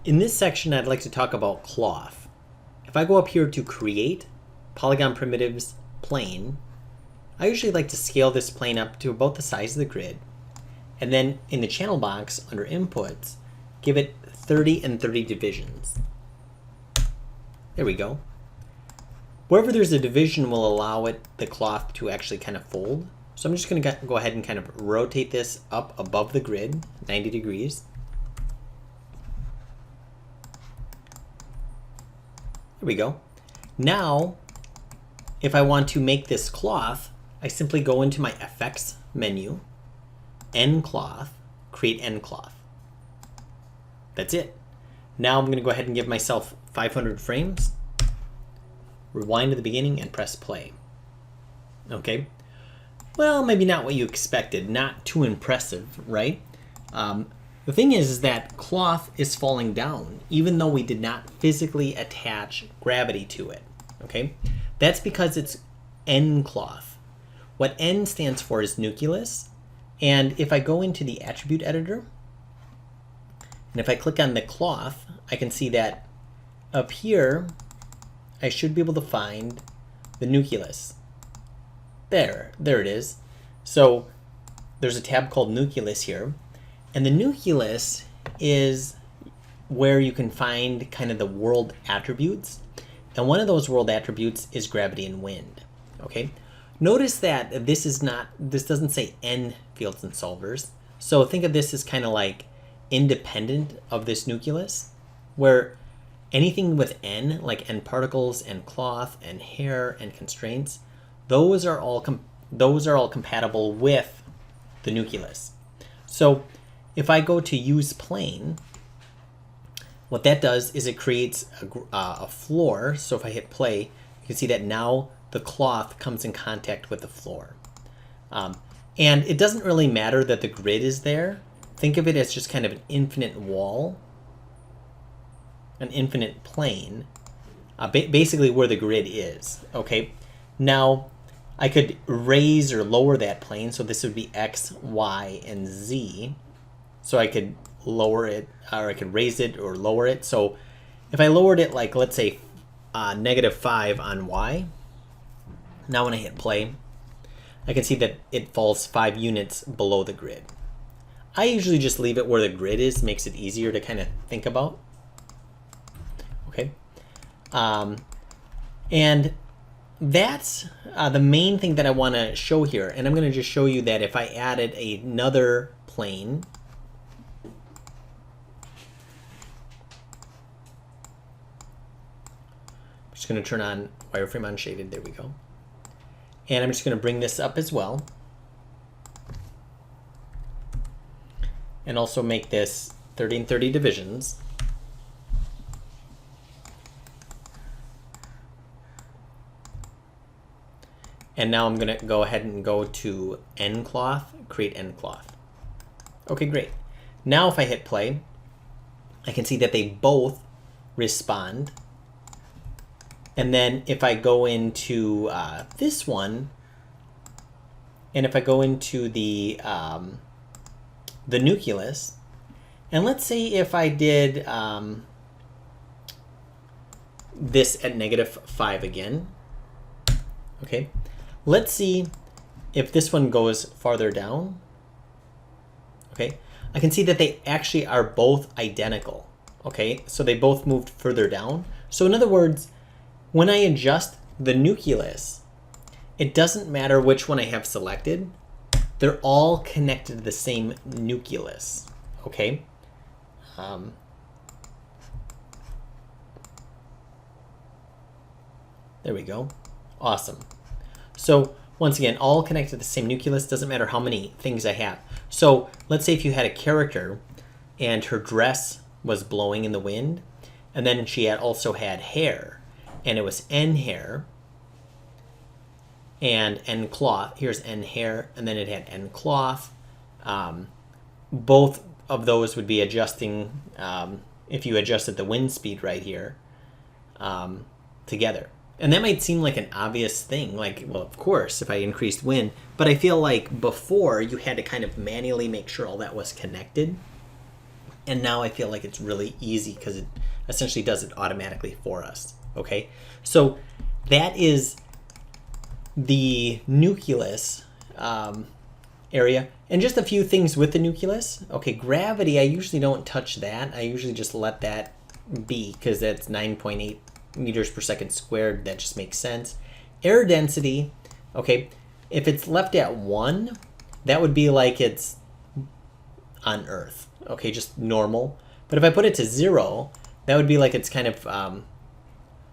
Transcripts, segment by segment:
In this section, I'd like to talk about cloth. If I go up here to Create, Polygon Primitives, Plane, I usually like to scale this plane up to about the size of the grid. And then in the channel box, under Inputs, give it 30 and 30 divisions. There we go. Wherever there's a division will allow the cloth to actually kind of fold. So I'm just going to go ahead and kind of rotate this up above the grid, 90 degrees. There we go. Now, if I want to make this cloth, I simply go into my Effects menu, End Cloth, Create End Cloth. That's it. Now I'm going to go ahead and give myself 500 frames, rewind to the beginning, and press play. Okay. Well, maybe not what you expected. Not too impressive, right? The thing is that cloth is falling down, even though we did not physically attach gravity to it. Okay. That's because it's N cloth. What N stands for is Nucleus. And if I go into the attribute editor, and if I click on the cloth, I can see that up here, I should be able to find the Nucleus. There it is. So there's a tab called Nucleus here. And the Nucleus is where you can find kind of the world attributes. And one of those world attributes is gravity and wind. Okay. Notice that this doesn't say N fields and solvers. So think of this as kind of like independent of this Nucleus, where anything with N, like N particles and cloth and hair and constraints, those are all compatible with the Nucleus. So if I go to use plane, what that does is it creates a floor. So if I hit play, you can see that now the cloth comes in contact with the floor. And it doesn't really matter that the grid is there. Think of it as just kind of an infinite wall, an infinite plane, basically where the grid is. Okay. Now I could raise or lower that plane. So this would be X, Y, and Z. So I could lower it, or I could raise it or lower it. So if I lowered it, like let's say -5 on Y, now when I hit play, I can see that it falls 5 units below the grid. I usually just leave it where the grid is, makes it easier to kind of think about. Okay. And that's the main thing that I want to show here. And I'm going to just show you that if I added another plane, I'm just going to turn on wireframe unshaded. There we go. And I'm just going to bring this up as well. And also make this 30 and 30 divisions. And now I'm going to go ahead and go to End Cloth, Create End Cloth. Okay, great. Now if I hit play, I can see that they both respond. And then if I go into this one, and if I go into the Nucleus, and let's say if I did this at -5 again, okay, let's see if this one goes farther down. Okay, I can see that they actually are both identical. Okay, so they both moved further down. So in other words, when I adjust the Nucleus, it doesn't matter which one I have selected. They're all connected to the same Nucleus. Okay. There we go. Awesome. So once again, all connected to the same Nucleus. Doesn't matter how many things I have. So let's say if you had a character and her dress was blowing in the wind, and then she also had hair, and it was N hair and N cloth. Here's N hair, and then it had N cloth. Both of those would be adjusting, if you adjusted the wind speed right here, together. And that might seem like an obvious thing, like, well, of course, if I increased wind, but I feel like before you had to kind of manually make sure all that was connected. And now I feel like it's really easy because it essentially does it automatically for us. Okay, so that is the nucleus area. And just a few things with the nucleus. Okay, gravity, I usually don't touch that. I usually just let that be because that's 9.8 meters per second squared. That just makes sense. Air density, okay, if it's left at 1, that would be like it's on Earth. Okay, just normal. But if I put it to 0, that would be like it's kind of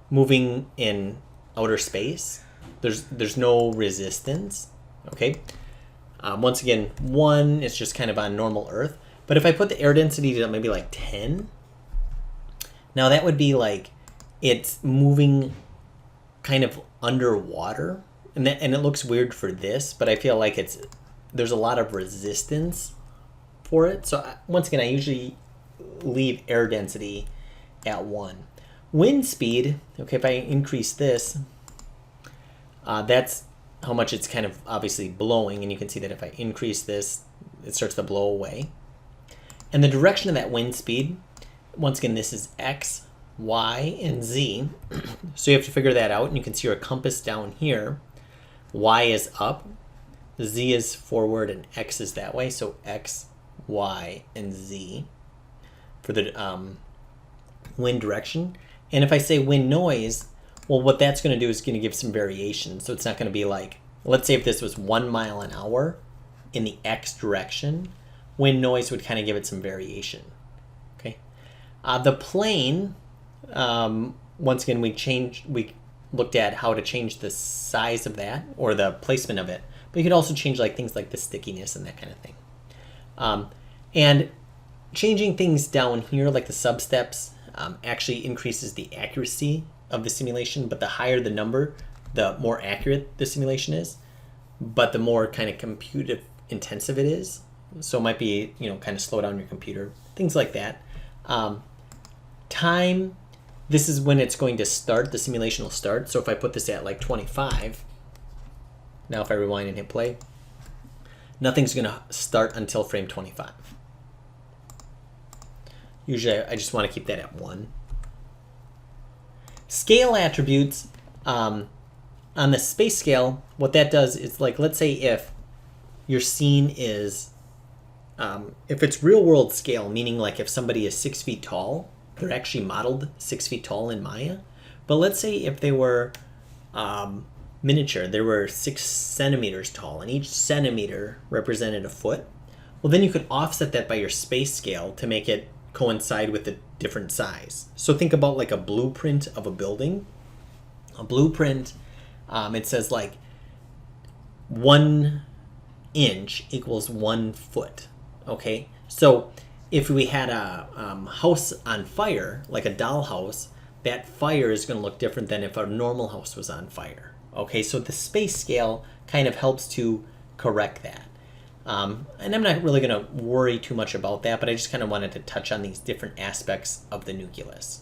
moving in outer space. There's no resistance. Okay. Once again, 1 is just kind of on normal Earth. But if I put the air density to maybe like 10, now that would be like it's moving kind of underwater, and it looks weird for this, but I feel like there's a lot of resistance for it. So once again, I usually leave air density at 1. Wind speed, okay, if I increase this, that's how much it's kind of obviously blowing, and you can see that if I increase this, it starts to blow away. And the direction of that wind speed, once again, this is X, Y, and Z. So you have to figure that out, and you can see your compass down here. Y is up, Z is forward, and X is that way. So X, Y, and Z for the wind direction. And if I say wind noise, well, what that's going to do is going to give some variation. So it's not going to be like, let's say if this was 1 mile an hour in the X direction, wind noise would kind of give it some variation. Okay. The plane, once again, we looked at how to change the size of that or the placement of it, but you could also change like things like the stickiness and that kind of thing. And changing things down here, like the sub-steps, actually increases the accuracy of the simulation, but the higher the number, the more accurate the simulation is, but the more kind of compute intensive it is. So it might be, kind of slow down your computer, things like that. Time, this is when it's going to start, the simulation will start. So if I put this at like 25, now if I rewind and hit play, nothing's going to start until frame 25. Usually I just want to keep that at 1. Scale attributes, on the space scale, what that does is, like, let's say if your scene is, if it's real world scale, meaning like if somebody is 6 feet tall, they're actually modeled 6 feet tall in Maya. But let's say if they were miniature, they were 6 centimeters tall, and each centimeter represented a foot. Well, then you could offset that by your space scale to make it coincide with the different size. So think about like a blueprint of a building. A blueprint, it says like 1 inch equals 1 foot. Okay, so if we had a house on fire, like a dollhouse, that fire is going to look different than if a normal house was on fire. Okay, so the space scale kind of helps to correct that. And I'm not really going to worry too much about that, but I just kind of wanted to touch on these different aspects of the nucleus.